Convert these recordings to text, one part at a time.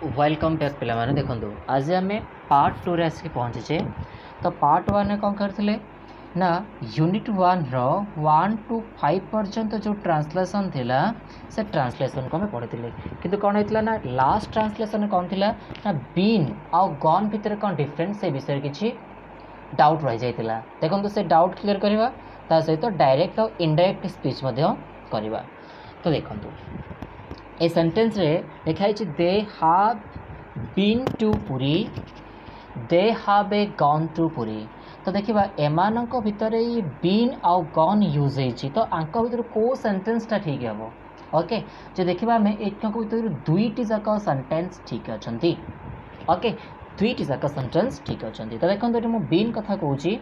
Welcome back पे देखो आज आम पार्ट 2 रे आसिक पहुँचे। तो पार्ट 1 रे कौन करते ना यूनिट 1 रो 1 to 5 पर्यंत जो ट्रांसलेशन थिला से ट्रांसलेशन को पढ़ी किंतु कौन होता ना लास्ट ट्रांसलेशन कौन थिला ना बीन आउ गन भितर कौन डिफरेंस से विषय किसी डाउट रही जाइतिला। देखो से डाउट क्लियर करवा ता सहित डायरेक्ट और इनडायरेक्ट स्पीच करवा। तो देखो ए सेंटेंस रे लिखाई they have been to Puri they have a gone to Puri. तो देखिबा एमानक भितर ये बीन आउ गॉन यूज होइछि तो आंक भितर को सेंटेंस टा ठीक हेबो। ओके जो देखिबा हमें एक भितर दुईटी जाक सेंटेंस ठीक अछंती। ओके दुईटी जाक सेंटेंस ठीक अछंती। तो देखो ये मु बीन कथा कहूछि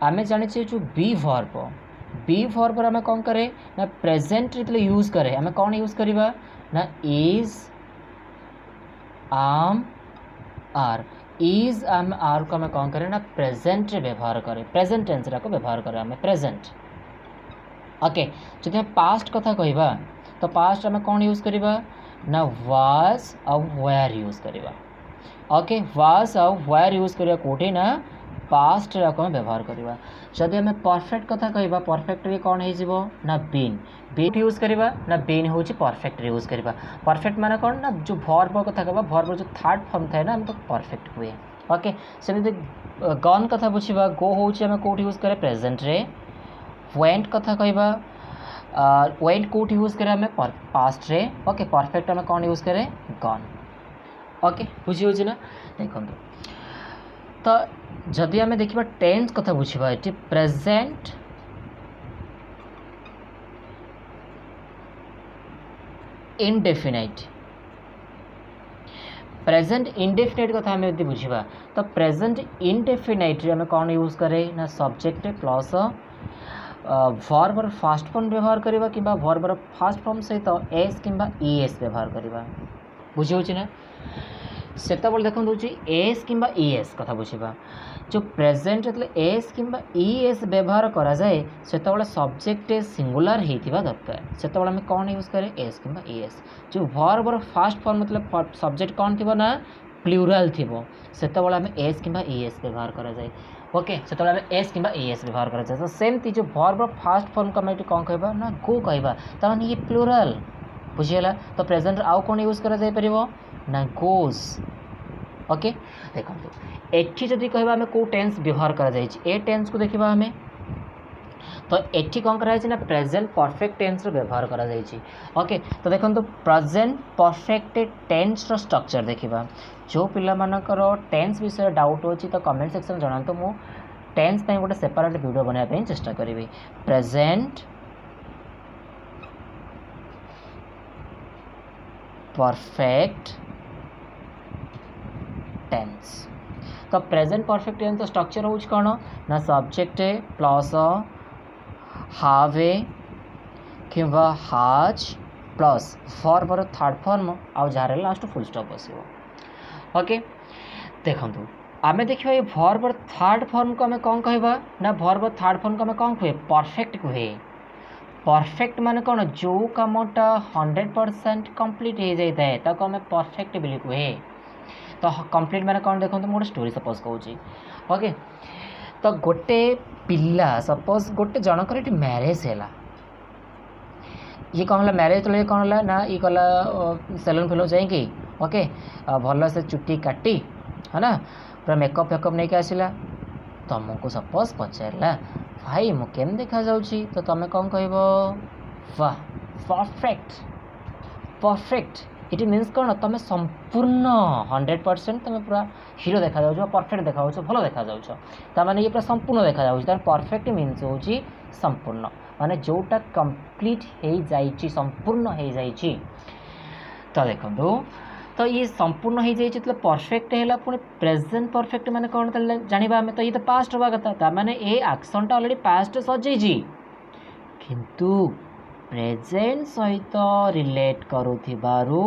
आमे जानि छी जो बी वर्ब आम कौन करे ना प्रेजेंट रे यूज करे आम कौन यूज करवा ना इज आम आर को आम कौन करे ना प्रेजेंट रे व्यवहार करे प्रेजेंट टेंस को व्यवहार करे आम प्रेजेंट। ओके जो पास्ट कथा कहवा तो पास्ट आम कौन यूज करवा ना वाज और वेयर यूज करवा। ओके वाज और वेयर यूज करवा कोठी ना पास्ट रे को व्यवहार करवा। जदि आम परफेक्ट कथा कहवा परफेक्ट रे कौन हो ना बीन यूज करवा ना बीन हूँ परफेक्ट रे यूज करवा। परफेक्ट माने कौन ना जो वर्ब कथा कहवा वर्ब जो थर्ड फॉर्म थाए ना तो परफेक्ट हुए। ओके सेमती गन कथा बुझा गो हूँ आम कौट यूज करे प्रेजेंट रे। वेंट कथा कहवा वेंट कौट यूज करे आम पास्ट रे। ओके परफेक्ट आम कौन यूज करे गन। ओके बुझी होची ना देखो तो जदि आम देखा टेंस कथा बुझा ये प्रेजेंट इनडेफिनाइट कथा आम यदि बुझा तो प्रेजेंट इनडेफिनाइट आम कौन यूज करे ना subject plus verb fast form व्यवहार करवा कि वर्ब फास्ट फॉर्म सहित एस कि ईएस व्यवहार करवा। बुझी होची ना से देखो एस कि ईएस कथा बुझा जो प्रेजेंट एस कि ईएस व्यवहार करा जाए से सब्जेक्ट सिंगुलर होता दरकार से आम कौन यूज करे एस कि ईएस। जो वर्ब फास्ट फॉर्म मतलब सब्जेक्ट कौन थी ना प्लूराल थी से आम एस कि ईएस व्यवहार करा जाए। ओके से आम एस कि ईएस व्यवहार करा जाए। तो सेमती जो वर्ब फास्ट फॉर्म को आम कौन कहवा ना गो कहवा तो ये प्लूराल बुझीगला। तो प्रेजेंट आउ कौन यूज करा जाए परिबो ना गोज। ओके देखो एठी जदि कहबा हमें को टेंस व्यवहार करा जाय ए टेंस को देखिबा हमें तो एठी कौन करा जाय ना प्रेजेंट परफेक्ट टेंस रो व्यवहार करा जाय। ओके तो देखो तो प्रेजेंट परफेक्ट टेंस रो स्ट्रक्चर देखिबा जो पिला मानकर टेंस विषय डाउट होची तो कमेंट सेक्शन जणांतो मु टेंस पे गोटे सेपरेट वीडियो बनाया पे चेष्टा करिवे। प्रेजेंट परफेक्ट टेंस तो प्रेजेंट परफेक्ट टेंस तो स्ट्रक्चर हो कौन ना सब्जेक्ट प्लस हाव कि हाज प्लस वर्ब थर्ड फॉर्म आउ जार लास्ट फुल स्टॉप बसो। ओके देखो आम देखा ये वर्ब थर्ड फॉर्म को आम कौन कहवा ना वर्ब थर्ड फॉर्म को आम कौन कहे परफेक्ट कहे। परफेक्ट माने कौन जो कामटा 100% कंप्लीट हो जाए ताको आम परफेक्ट बोली कहे। तो कंप्लीट माने कौन देखो गोटे स्टोरी सपोज कहूँ। ओके तो गोटे पिला सपोज गोटे जनकर ये मैरेज है ये कौन है मैरेज तो कौन है ना ये कला सेलून फेलून जाइए। ओके भल से चुट्टी काटी है ना पूरा मेकअप फेकअप नहीं के आसला तुमको सपोज पचारा भाई मु केम देखा जाऊँगी तो तुम कौन कह वाह परफेक्ट परफेक्ट इट मीन्स कौन तुम संपूर्ण 100% तुम पूरा हीरो देखा जाओ परफेक्ट देखा भल देखा जाओ ये पूरा संपूर्ण देखा जाए। परफेक्ट मीन्स हूँ संपूर्ण माने जोटा कंप्लीट हो जाइए संपूर्ण हो जाइए। तो देखो तो ये संपूर्ण हो जाइए तो परफेक्ट है पुणी प्रेजेंट परफेक्ट माने कौन जाना आम तो ये तो पास्ट हवा कथा माने ये एक्शनटा ऑलरेडी पास्ट सजाई किंतु प्रेजेंट सहित रिलेट करूथिबारु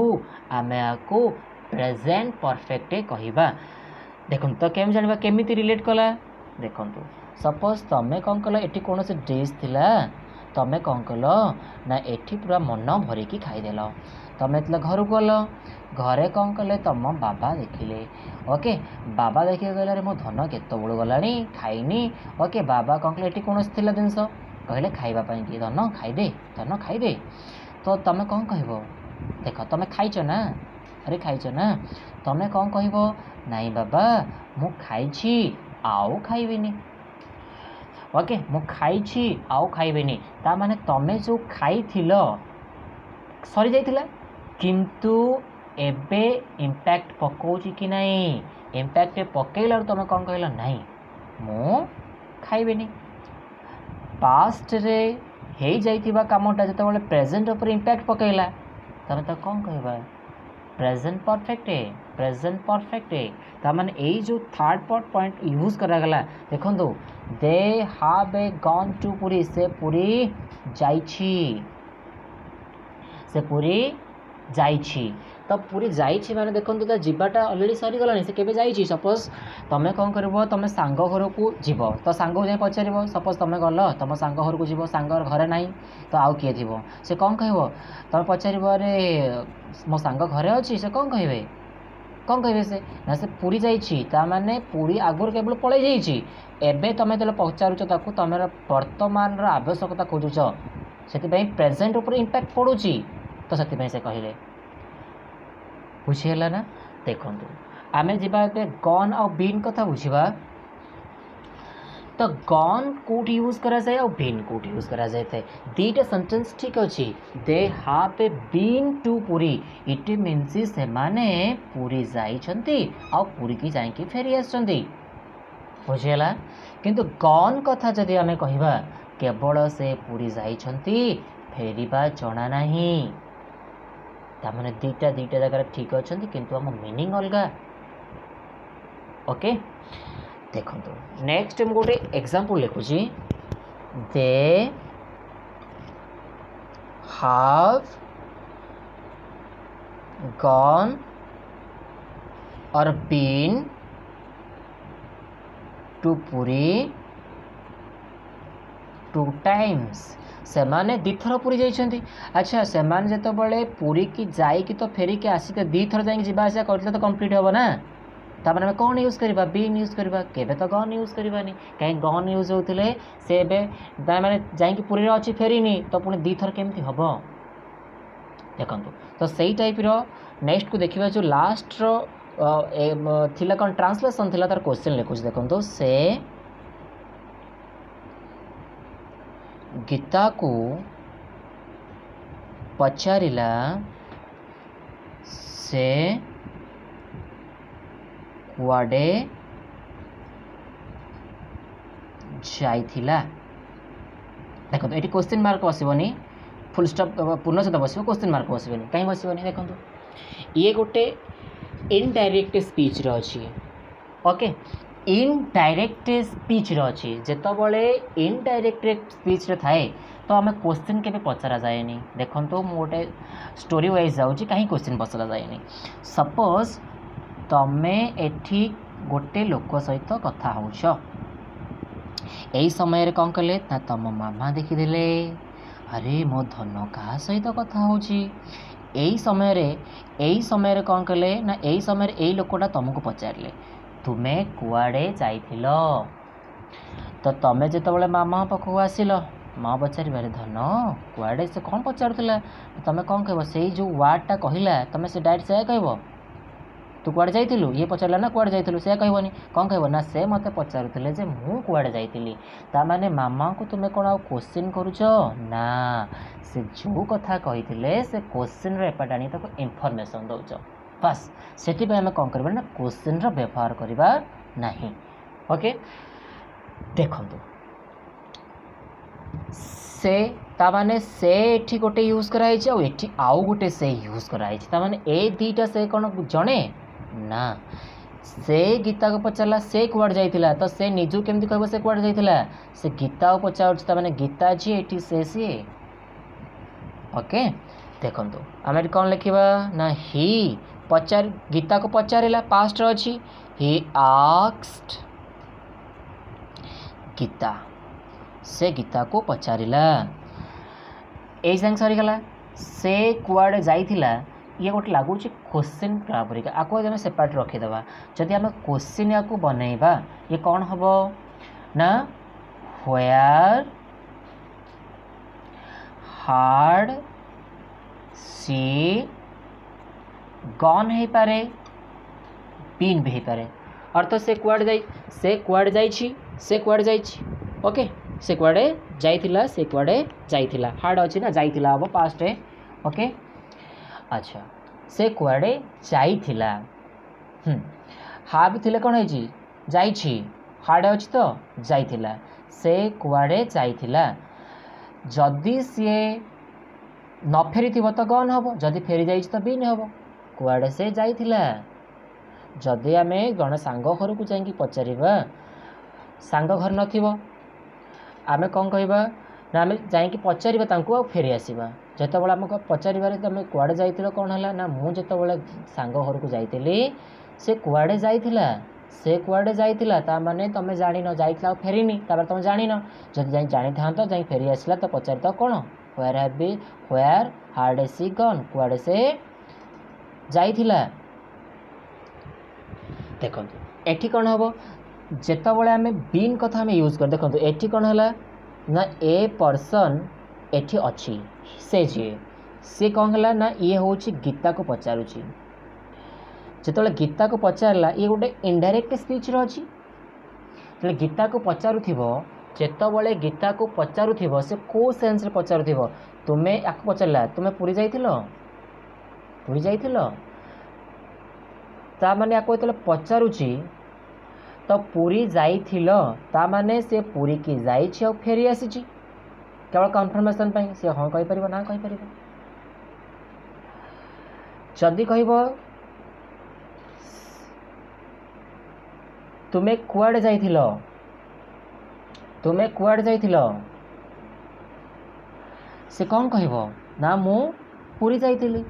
आमे आको प्रेजेंट परफेक्ट कहवा। देखो तो केम जानिबा केमिति रिलेट कला देखो सपोज तमें कौन कल ये कौन से डिश थिला तमें कौन कल ना एठी पूरा मन भरिकी खाईदेल तुम ये घर को गल घरे कौन कले तुम बाबा देखिले ओके बाबा देखिए कहले मो धन केत बड़ गलानी खाइनी ओके बाबा कौन कले कौन थी जिनस कहले खावाई कि धन खाइदे तो तुम कौन कह देख तुम खाइच ना अरे खाइच ना तुम कौन कह नाई बाबा मु खाइछि आउ खाइबिनी ओके मु खाइछि आउ खाइबिनी ता माने तमे जो खाइथिल सरी जाइथिला किंतु एबे इम्पैक्ट पकाउछि कि नहीं इम्पैक्ट पकेला तुम कौन कहला नहीं मु खाइबिनी पास्ट रे हे जाइथिबा कामटा जतबेले प्रेजेंट ऊपर इम्पैक्ट पकेला तमे तो कौन कहबा प्रेजेंट परफेक्ट ता माने एई जो थर्ड पॉइंट यूज करा गला देखंतु they have a gone to Puri से पुरी जाइछि तो पूरी जाइछि माने देखंतु ता जिबाटा ऑलरेडी सरी गलानी से केबे जाइछि सपोज तमे कौन करबो तमे सांग घर को जीवो तो सांग जाय पचारिबो सपोज तमे गल तम सांग घर को जीवो सांग घरे नाही तो आउ किए थिबो से कौन कहबो तमे पचारिबो अरे मो सांग घरे अछि से कौन कहबे से ना से पूरी जाइछि ता माने पूरी आगुर केवल पळै जाइछि एबे तमे तले पचारुछ ताकू तमे वर्तमान रो आवश्यकता खोजुछ सेति पई प्रेजेंट ऊपर इम्पैक्ट पडुछि तो सेति पई से कहिले बुझीगला ना देखंतु आमे जिबा ए गन और बीन कथा बुझीबा तो गन कोट यूज करा जाए और बीन कोट यूज करा जाए थे दीटा सेंटेंस ठीक अछि they have a been to Puri it means से माने पुरी जाई छंती और पुरी की जाई की फेरी आछंती बुझीगला किंतु गन कथा जदि आमे कहिबा केवल से पुरी जाई छंती फेरीबा जणा नाही तामने दीटा जगह ठीक अच्छा किंतु आम मीनिंग अलग ओके देखो नेक्स्ट मुझे गोटे एग्जांपल लिखुची दे हैव गॉन और बीन टू पुरी 2 times से माने दीथर पुरी जाइछंती अच्छा से माने जतो बळे पुरी की जाई की तो फेरी के आसी के दीथर जाई जिबा आसा करले तो कंप्लीट होबो ना ता माने कोन यूज करबा बीन यूज करबा केबे तो गन यूज करबानी काई गन यूज होतले से बे दा माने जाई की पुरी रे अछि फेरी नी तो पुनी दीथर केमती होबो देखंतु तो सही टाइप रो नेक्स्ट को देखिबा जो लास्ट रो थिला कोन ट्रांसलेशन थिला तार क्वेश्चन लिखुछ देखंतु से गीता को पचारिला से कुआडे जाइथिला देखो ये क्वेश्चन मार्क बसबनी फुल स्टॉप पूर्ण सहित बस क्वेश्चन मार्क बसबनी कहीं बसबनी देखो ये गोटे इनडायरेक्ट स्पीच रो अछि ओके इनडायरेक्ट स्पीच रही जितेबले इनडायरेक्ट स्पीच रे थाए तो आम क्वेश्चन के पचरा जाए देखो तो गोटे स्टोरी वाइज जाऊँगी कहीं क्वेश्चन पचरा जाए सपोज तमे एठी गोटे लोक सहित कथा होछ यही समय कौन कले ना तुम मामा देखीदे अरे मो धन क्या सहित कथा होची यही समय कौन कले ना यही समय यही लोकटा तुमको पचारे तुम्हें कुआड़े जाइथिल तो तुम जिते मामा पाखक आसिल माँ पचार बारे धन कुआड़े से कौन पचारूला तुम कौन कह से जो वार्डटा कहला तुम से डायरेक्ट से कह तू कुआड़े जाइलु ये पचारा ना कुआड़े जाइलु से कहबनी कौन कह ना से मत पचारूले जे मु कुआड़े जाइली ता माने मामा को तुम्हें कौन आउ क्वेश्चन करुच ना से जो कथा कही से क्वेश्चन एपट आनी इनफॉरमेशन दौच बस से आम कौन करबा ना क्वेश्चन व्यवहार करबा नहीं ओके देखो से ता माने से एठी गोटे यूज कराई आ एठी आउ गोटे से यूज कराई ता माने ए दीटा से कौन जणे ना से गीता को पचारा से कुआड़ जाइथिला तो से निजु केमती कहबो से कुआड़ जाइथिला से गीता को पचार ता माने गीता जी एठी से सी ओके देखंतु आमे कौन लिखिबा ना ही पचार गीता को पचारिला पास्ट रे अछि ही आस्क्ड गीता से गीता को पचारिला ए संग सरी गला से कुआड़े जाइथिला ये गोटे लगुच क्वेश्चन परिका आपको आम सेपरेट रखीदे जदि आम क्वेश्चन या बनइबा ये कौन हम ना व्हेयर हार्ड सी गन हो पारे बीन भी हो पारे अर्थ से कुआड़े जाई ओके से कुआड़े जाइथिला हार्ड अच्छी ना जाइथिला हम पास्ट है ओके अच्छा से कुआड़े जाइथिला हाव थिले कौन है जाइछि हार्ड अच्छी तो जाइथिला से कुआड़े जाइथिला जदि सी न फेरी थी तो गन हम जदि फेरी जाइए तो बीन हम कुआड़े से जाइथिला जदि आम जड़े सांग घर को जाकि पचार सांग घर नथिबो आमे कौन कहबा ना आम जाकि पचार आ फेरी आसवा जिते बड़े आमको पचार तुम कुआड़े जाइथिल कौन है ना मुझे सांग घर को जाइली से कुआड़े जाइथिला ता माने तुम जान जाइथिला फेरीनी तुम जान जदि जानी था तो जाई फेरी आसला तो पचार तो कौन व्हेयर हार्ड सी गन कुआड़े से जाइथिला देखो एठी कौन हम जिते बड़े आम बीन कथा आम यूज कर देखो एठी कौन है ना ए पर्सन एठी अच्छी से जी सी कौन है ना ये हूँ गीता को पचारुची जिते गीता को पचारा ये गोटे इनडायरेक्ट स्पीच रही जो गीता को पचारूथिबो जेतबले गीता को पचारूथिबो से को सेंस रे पचारूथिबो तुम्हें या पचारा तुम्हें पुरी जाइथिलो ता माने आपको जो पचारुची तो पुरी जाइथिलो ता माने से पुरी की जाइछि और फेरी आसीछि केवल कन्फर्मेशन पे से हाँ कहि परिबो ना कहि परिबो जदि कहबो तुम्हें कुआड़े जाइथिलो से कौन कहबो ना मु पुरी जाइथिली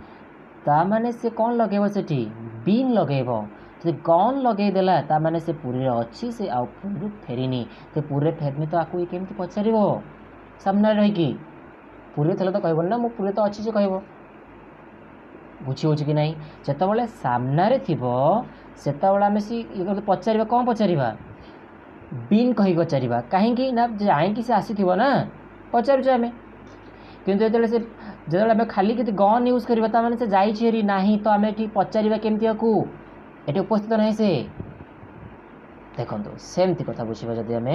ता माने से कौन लगेबो सेठी बीन लगेबो से गन लगेदेला ता माने से पुरी अच्छी से आ पुरी फेरीनी से पुरी फेरनी तो आपको केमती पचारिबो सामने रहीकि पुरी थे तो कहबो ना मु पुरी तो अच्छी से कहबो बुझी होछि कि नहीं जेतबले सामने थिबो सेतबले आमे सी ये पचारिबा कौन पचारिबा बीन कही पचारिबा कहीं ना जाईकि से आसीथिबो ना पचारुछ आमे किंतु जो आम खाली कि गन यूज करवा माने से जाइछेरी नाही तो आम ये पचारिबा केमती को ये उपस्थित नहीं से देखो सेमती कथा बुझा जदि आम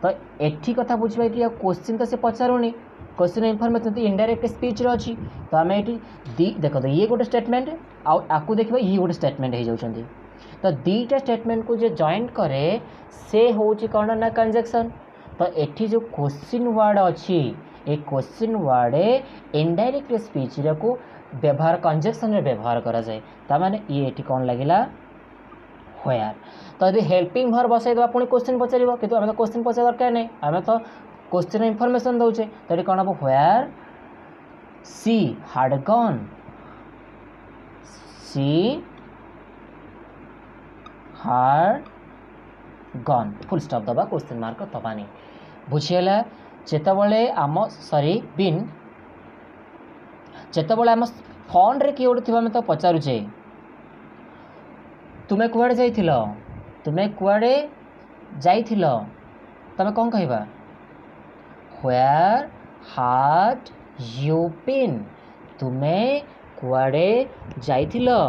तो एठी कथा बुझा ये क्वेश्चन तो से पचारूनी क्वेश्चन इनफॉरमेशन तो इनडायरेक्ट स्पीच रही तो आम ये देखो ये गोटे स्टेटमेंट आपको देखिए ये गोटे स्टेटमेंट हो जाती तो दीटा स्टेटमेंट को जो जॉइंट करे से हूँ कौन ना कंजक्शन तो एठी जो क्वेश्चन वर्ड अच्छी ए क्वेश्चन वर्ड इनडायरेक्ट स्पीच को व्यवहार कंजक्शन रे व्यवहार करा जाए तामाने ये एठी कौन लगिला व्हेयर तो यदि हेल्पिंग वर्ब बसाई दबा पुणी क्वेश्चन पचारिबो किंतु आमे तो क्वेश्चन पचार दरकार नहीं आमे तो क्वेश्चन इनफॉरमेशन दउचे तो ये कौन हम where she had gone she had gone full stop दबा क्वेश्चन मार्क दबानी बुझीगला जेतबले आम सॉरी बीन जेतबले आम फोन रे किए गोटे आम तो पचारुचे तुम्हें कुआड़े जाइथिलो तुम्हें कौन कहबा व्हेयर हाड यू बीन तुम्हें कुआड़े जाइथिलो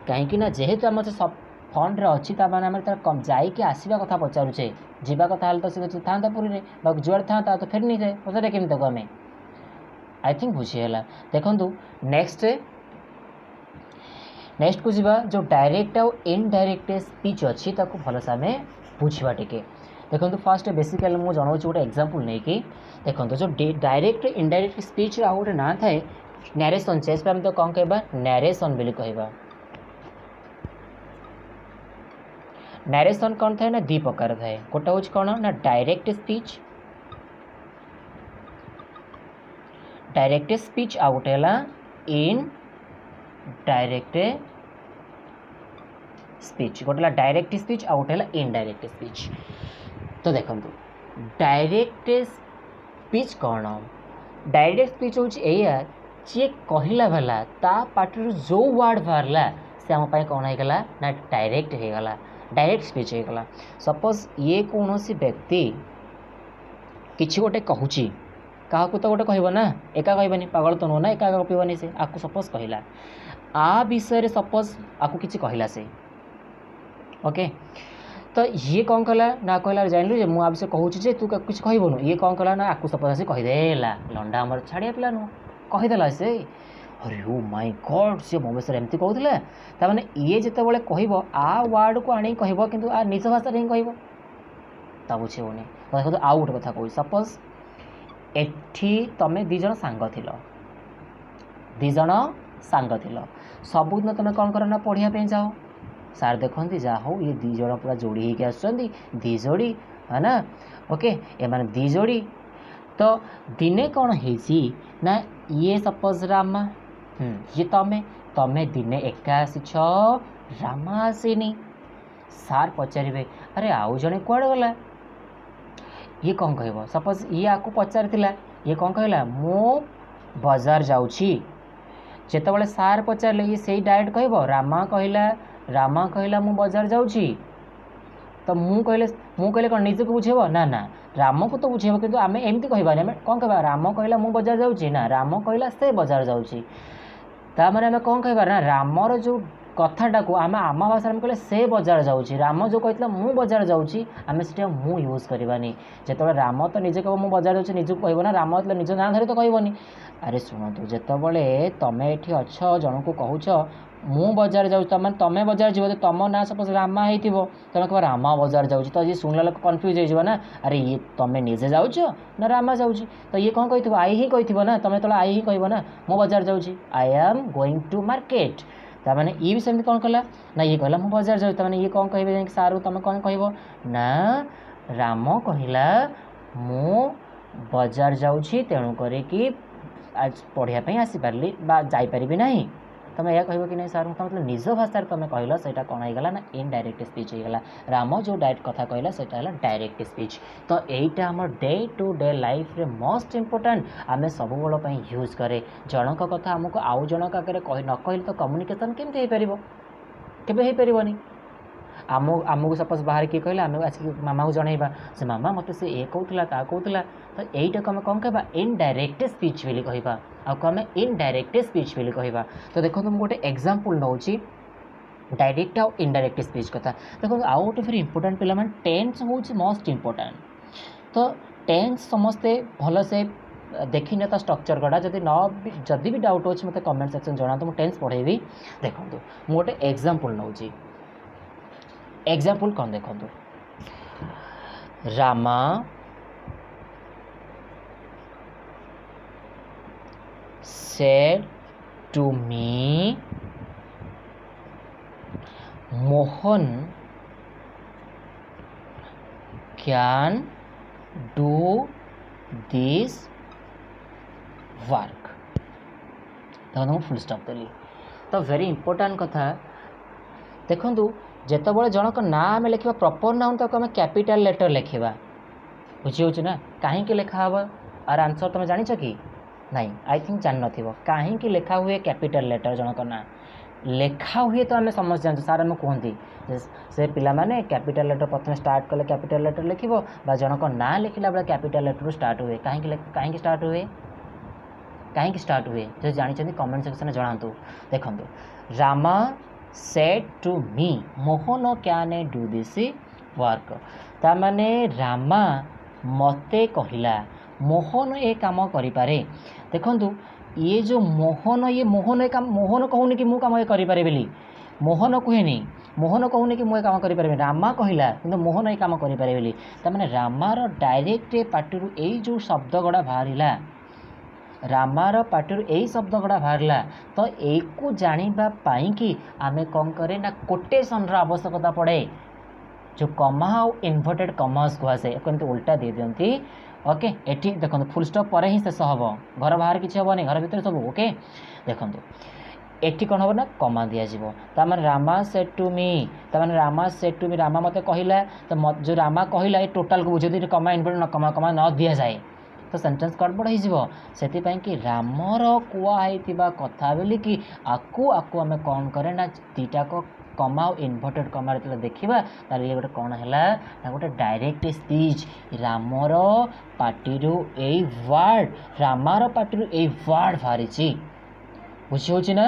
कहीं ना जेहेतु आम सब फोन रे अच्छी माने आम जाइए आसवा कथा पचारुचे जीवा कथा तो सी था पुरी जुआड़े था तो फेर नहीं जाए पचारे केमी आम आई थिंक बुझीगला देखु नेक्स्ट को जीवा जो डायरेक्ट आउ इनडायरेक्ट स्पीच अच्छी ताको भलसे आम बुझा टिके देखो फास्ट बेसिकली मुझे जनाऊँ गोटे एग्जांपल नहीं कि देखो जो डायरेक्ट इनडायरेक्ट स्पीच आउ गोटे ना थाए नरेशन चेस आम तो कौन कहबा नरेशन बोली कहबा नरेशन कौन थाए ना दी प्रकार थाए गोटे हूँ कौन ना डायरेक्ट स्पीच आ गोटे इन डायरेक्ट स्पीच गोटे डायरेक्ट स्पीच आ गोटे इनडायरेक्ट स्पीच तो देखो डायरेक्ट स्पीच कौन डायरेक्ट स्पीच हूँ या जी कहला वाला ता पार्टी जो वर्ड बाहरला से आम कौन होगा ना डायरेक्ट होगला डायरेक्ट स्पीच होगला। सपोज ये कौन सी व्यक्ति किसी गोटे कहूँ क्या तो गोटे कह ना एका कहबानी पागल तो नुह ना एका गपीबनी से आपको सपोज कहला आ विषय सपोज आपको किसी कहला से ओके तो ये कौन कला ना कहला जानलु जे मुझे विषय कहूँ तू किसी कहबुनु ये कौन कला ना आपको सपोज आसी कहीदेला लंडा आमर छाड़िया पिला नुह कहीदेला से अरे ओ माय गॉड सी मो विषय एमती कहूला ताने ये जिते बड़े कह आ वर्ड को आनी कह कि आ निज भाषा ही कह ता बुझेबनी देखो आउ गोटे कथा कहूँ सपोज एठी तमें दिज सांग थिल दिज सांग थिल सबुदिन तुम कौन कर ना पढ़ापी जाओ सार देखती जा हो ये दिज पूरा जोड़ी होगी आसुँच दी जोड़ी है ना ओके ए माने दी जोड़ी तो दिने कौन है ना ये सपोज रामा ये तमें दिने एका आसीछ रामा आसीनी सार पचारे अरे आउ जड़े कुआड़े गला ये कौन कह सपोज ये आपको पचार ये कौन कहला मु बाजार जाऊँगी जितेबाला सार पचारे ये से डायरेक्ट कह रामा कहला मु बाजार जाऊँगी तो मु कहले कौन निजे को बुझेब ना ना राम को तो बुझेब कि आम एमती कहबानी आम कौन कह राम कहला मु बाजार जाऊँगी ना राम कहला से बाजार जाऊँगी तार आम कौन कह ना रामर जो कथाटा को आम आम भाषा में कहले से बाजार जाऊँगी राम जो कहला मु बाजार जाऊँगी आम से मु यूज करवानी जिते राम तो निजे कह मु बाजार जाऊँगी निजक कह ना राम तो निज ना धरी तो कहबनी अरे शुणु जितेबले तुम ये अच्छ जन को कहूच मु बाजार जाऊँ तमें बाजार जीव तुम ना सपोज रामा हो तुम कह रामा बाजार जाऊँ तो ये शुणला लोक कन्फ्यूज हो ना अरे ये तुम निजे जाऊच ना रामा जाऊँगी तो ये कौन कही आई ही कही ना तुम तो आई ही कह ना मु बाजार जाऊँगी I am going to market ताने ये भी सेमती कौन कला ना ये कहला मु बाजार जाऊँ ताने ये कौन कहे सारू तुम कौन कह ना राम कहला मु बाजार जाऊँगी तेणु करी आज पढ़ापी आसीपारि जापारि ना तुम यह कह कि नहीं सार तो मतलब निज भाषा तुम कहल से कौन होगा ना इनडायरेक्ट स्पीच होगा राम जो डायरेक्ट कथा कहला से डायरेक्ट स्पीच तो यहीटा आम डे टू डे लाइफ रे मोस्ट इम्पोर्टेंट आम सब बेल यूज करे जनक कथा आमको आउ जनक आगे न कहले तो कम्युनिकेशन केमती हो पार केबे हो पारनी आमको सपोज बाहर किए कहले आम आसिक मामा को जनइबा से मामा मत से ये कहला ता कहला तो यहीटा को आम कौन कह इनडायरेक्ट स्पीच बोली कहवा आम इनडायरेक्ट स्पीच बोली कहवा तो देखो तुम गोटे एग्जांपल नौ डायरेक्ट आउ इनडायरेक्ट स्पीच कथा देखो आउ गोटे फिर इंपोर्टेंट पिला माने टेंस हूँ मोस्ट इम्पोर्टेंट तो टेंस समस्ते भल से देखी ना स्ट्रक्चर गड़ा जदि भी डाउट अच्छे मत कमेंट सेक्शन जना तो मुझे टेंस पढ़ेबी देखो मुझे गोटे एग्जांपल नौ एग्जांपल कौन देखो Rama said to me Mohan can do this work तो फुल स्टॉप देली तो वेरी इंपोर्टेंट कथा देखु जितेबाला जनक ना आम लिखा प्रॉपर नाउन तो आम कैपिटल लेटर लिखा बुझी ना कहीं लिखा हे आर आंसर तुम जान कि नहीं आई थिंक जान न कहीं लिखा हुए कैपिटल लेटर जनक ना लिखा हुए तो आम समझ जानते सार आम कहती से पिला माने कैपिटल लेटर प्रथम स्टार्ट कले कैपिटल लेटर लिखो बा जनक ना लिखला बेले कैपिटल लेटर स्टार्ट हुए कहीं स्टार्ट हुए कहीं स्टार्ट हुए जो जानते कमेंट सेक्शन में जनातु देखो Rama said to me Mohan can do this work तामाने रामा मते कहला मोहन ए काम करिपारे देखंतु ये जो मोहन ये काम मोहन कहूनी कि मु काम ये करिपारे बेली मोहन कहेनी मोहन कहूनी कि मु काम करिपारे रामा कहला किंतु मोहन ए काम करिपारे बेली तामाने रामार डायरेक्ट पार्टीरू एई जो शब्द गड़ा बाहरिला रामार पार्टीरू एई शब्द गड़ा बाहरिला तो एको जानिबा पाई कि आमे कौन करे ना कोटेशन रा आवश्यकता पड़े जो कमा और इन्वर्टेड कमास कहुए एमती उल्टा दे दिखती ओके एटी देखो फुल स्टॉप पर ही शेष हम घर बाहर किसी हेनी घर भितर सब ओके देखो एटी कौन हम ना कमा दिज्व तार रामा सेड टू मी तार Rama said to me Rama मत कहला तो जो रामा कहला ये टोटाल को बुझे कमा इन्वर्टेड न कमा कमा न दि जाए तो सेंटेंस गड़बड़ हो से कि रामर कुआई कथा बोलिकी आकु आकु आम कौन करे ना दीटा को कमा और इन्वर्टेड कमा जो देखा तार ये गोटे कौन है ना गोटे डायरेक्ट स्पीच रामर पार्टी यही वर्ड रामार पार्टी यही वर्ड बाहरी बुझी ना।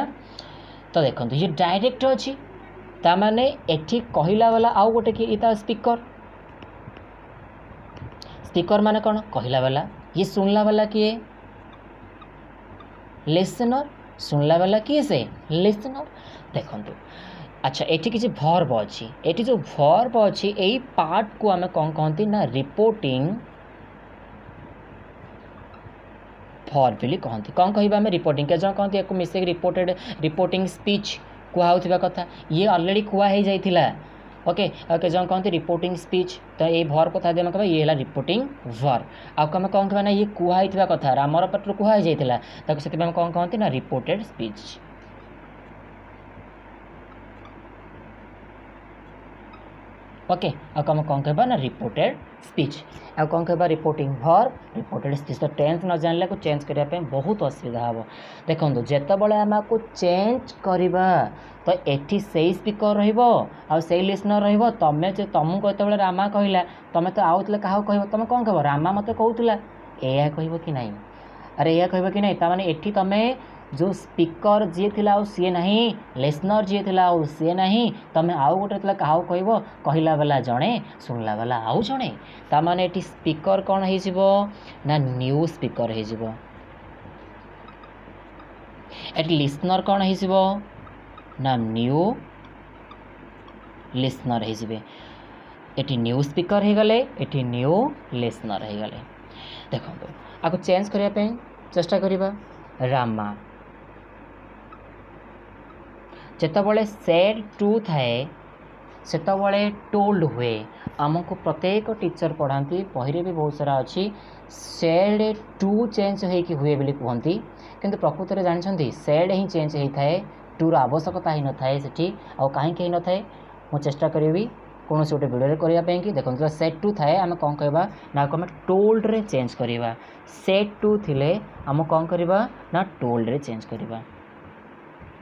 तो देखो ये डायरेक्ट अच्छी ताने एठी कहला वाला आउ गोटे कि स्पीकर स्पीकर माने कौन कहला वाला ये सुनला वाला किए लिसनर सुनला वाला किए से लिसनर। देखो अच्छा एठी किसी भर्ब अच्छी एठी जो भर्ब अच्छी यही पार्ट को आम कौन कहती ना रिपोर्टिंग भर्ब बोली कहती कौन कहबा आम रिपोर्टिंग के जन कहती या मिसेक रिपोर्टेड रिपोर्टिंग स्पीच कुआ कथा ये ऑलरेडी कुआ हो जाइथिला ओके के जन कहते रिपोर्टिंग स्पीच तो ये भर कथा आम कह ये रिपोर्टिंग भर आम कौन कह ना ये कुहाई कथा रामर पाटर कुहा जाइथिला ताको से कौन कहते ना रिपोर्टेड स्पीच। ओके आम कौन कहबा ना रिपोर्टेड स्पीच आ कौन कहबा रिपोर्टिंग भर रिपोर्टेड स्पीच। तो टेंस न जानले को चेंज करने बहुत असुविधा हे। देखो जितेबाला आम को चेंज करवा तो एठी से स्पीकर रही लिसनर रमें जो तुमको जो रामा कहला तुम तो आउ क्या कह तुम कौन कह रामा मत कहूला या कह कि ना अरे या कह कि नहीं ताने एठी तुम जो स्पीकर जी थी सी ना लिसनर जी थी सी ना तुम आउ गोटे क्या कह कहला वाला जड़े शुणला वाला आउ जड़े ताने एठी स्पीकर कौन हो ना न्यू स्पीकर हो लिसनर कौन हो ना न्यू लिसनर होती न्यू स्पीकर हो गले एटी न्यू लिसनर हो गले। देखो आपको चेंज करने चेष्टा करिबा रामा जितेबाला सेड टू थाए सेतबले टोल्ड हुए आमको प्रत्येक टीचर पढ़ाती बही भी बहुत सारा अच्छी सेड टू चेंज हो हुए बोली कहती किंतु प्रकृत में जानते सेड ही चेंज होता है टूर आवश्यकता ही न थाए सेठी आ कहीं न थाए मु चेष्टा करी कौन से गोटे भिडियो करने कि देखो जो सेट टू थाए आम कौन कहवा ना आम टोल्ड रे चेंज करवा सेट टू थिले आम कौन करवा ना टोल्ड रे चेंज करवा।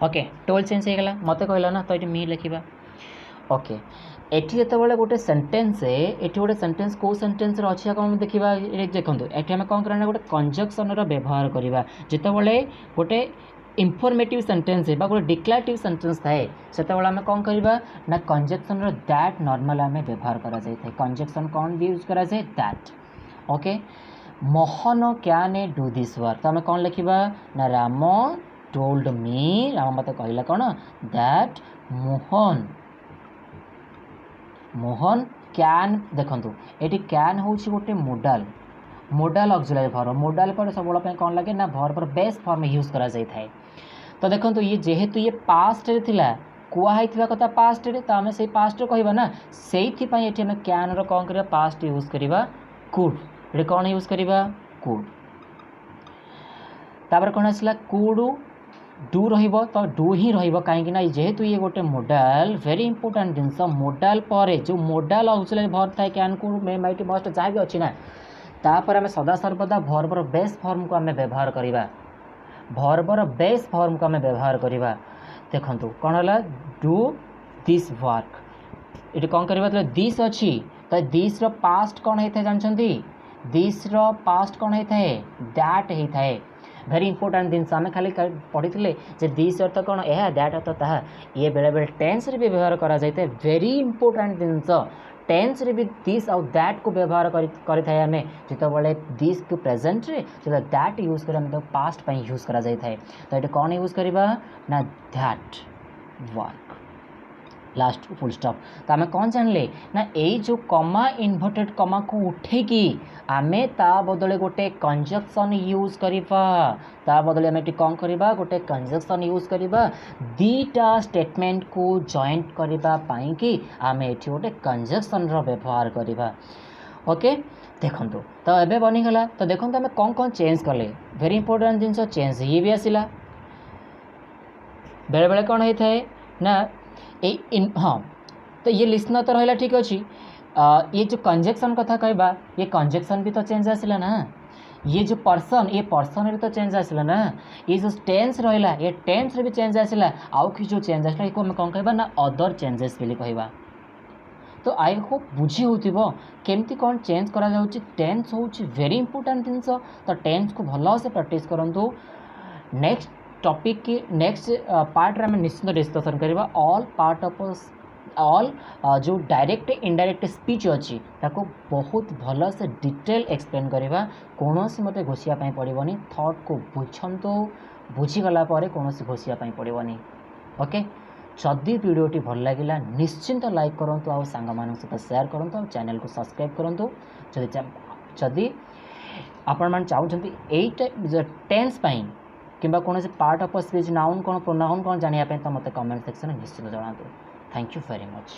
ओके टोल्ड चेंज हो गला मत कहला ना तो ये मी लिखा ओके एटी जितेबाला गोटे सेंटेंस ये गोटे सेंटेंस कौ सेंटेंस अच्छी आम देखा देखो ये आम कौन करना गोटे कंजक्शन व्यवहार करवा जितेबाला गोटे इनफॉर्मेटिव सेंटेंस है गोटे डिक्लेरेटिव सेंटेंस थाए से आम कौन करवा ना कंजक्शन दैट नॉर्मल आम व्यवहार करा जाए कंजक्शन कौन भी यूज करा जाए that. Okay Mohan can do this work तो आम कौन लिखा ना राम टोल्ड मी राम मत कहला कौन दैट मोहन मोहन कैन देखु ये कैन हूँ गोटे modal modal auxiliary form modal पर सब कौन लगे ना भर पर बेस फॉर्म यूज करा जाए थाए। तो देखो ये जेहेतु ये पास्ट रे थिला कुआई कथा पास्ट रे तो आम से पास्ट रे कहबा ना से आम कैन रो कौन करबा पास्ट यूज करबा कुड ये कौन यूज करबा कुड तापर कौन आसला कुड डू रहिबो तो डू ही रहिबो कहीं ना जेहेतु ये गोटे मोडाल वेरी इंपोर्टेंट जिनस मोडाल पर जो मोडाल ऑक्सिलरी भर थाए can could may might must जहाँ भी अच्छी ना तापर आम सदा सर्वदा भर्बर बेस फॉर्म को आम व्यवहार करवा भर्बर बेस फॉर्म को आम व्यवहार करवा। देखो कौन है डू दिस वर्क ये कौन करवा तो दिस अच्छी तो दिस रो पास्ट कौन होता है जानते दिस रो पास्ट कौन होता है दैट होता है वेरी इंपोर्टेंट जिनस आम खाली पढ़ी जे दिस अर्थ कौन यह दैट अर्थ ता ये बेले बेले टेंस रे भी व्यवहार करा जाए वेरी इंपोर्टेंट जिनस टेंस रे भी दिस आउ दैट को व्यवहार करें आम जितेबाला दिस को प्रेजेंट रे जो दैट यूज कर पास्ट पर यूज करा जाए तो ये कौन यूज करवा ना that work last full stop. तो आम कौन जानले ना यही जो कमा इन्वर्टेड कमा को उठेकी आमे ता बदले गोटे कंजक्शन यूज करवा ता बदले आम कौन करवा गोटे कंजक्शन यूज करवा दीटा स्टेटमेंट को जॉइंट करने कि आम ये गोटे कंजक्शन व्यवहार करवा। ओके देखो तो ये बनीगला तो देखो आम कौन कौन चेंज कले वेरी इंपोर्टेंट जिनस चेंज ये भी आसला बेले बेले कौन होता है ना हाँ तो ये लिसनर तो रहा ठीक अच्छे ये जो कंजक्शन कथा कहबा ये कंजक्शन भी तो चेंज आसला ना ये जो पर्सन ये पर्सन रे तो चेंज आसला ना ये जो टेंस रहिला ये टेंस रे भी चेंज आसला आउ कि जो चेंज आसला को हम कौन कहबा ना अदर चेंजेस बोली कहबा। तो आई होप बुझी होतिबो केमती कौन चेंज करा जाउची टेंस होउची वेरी इंपोर्टेंट थिंग्स। तो टेंस को भलो से प्रैक्टिस करंतु। नेक्स्ट टॉपिक की नेक्स्ट पार्ट रे हम निश्चित डिस्कशन करबा ऑल पार्ट ऑफ ऑल जो डायरेक्ट इनडायरेक्ट स्पीच अच्छी ताको बहुत भल से डिटेल एक्सप्लेन करवा कौन सी मत घोषिया पड़ोनी थॉट को बुझंतु बुझीगला कौन सी घोषिया पड़ोनी। ओके जदि वीडियोटी भल लगे निश्चिंत लाइक करूँ आ सांग मान सहित शेयर करूँ आ चैनल को सब्सक्राइब करूँ। जदि आपण मैंने चाहते यही टेंस कि कौन से पार्ट ऑफ स्पीच नाउन कौन प्रोनाउन कौन जानापी तो मत कमेंट सेक्शन निश्चित जनातु। Thank you very much.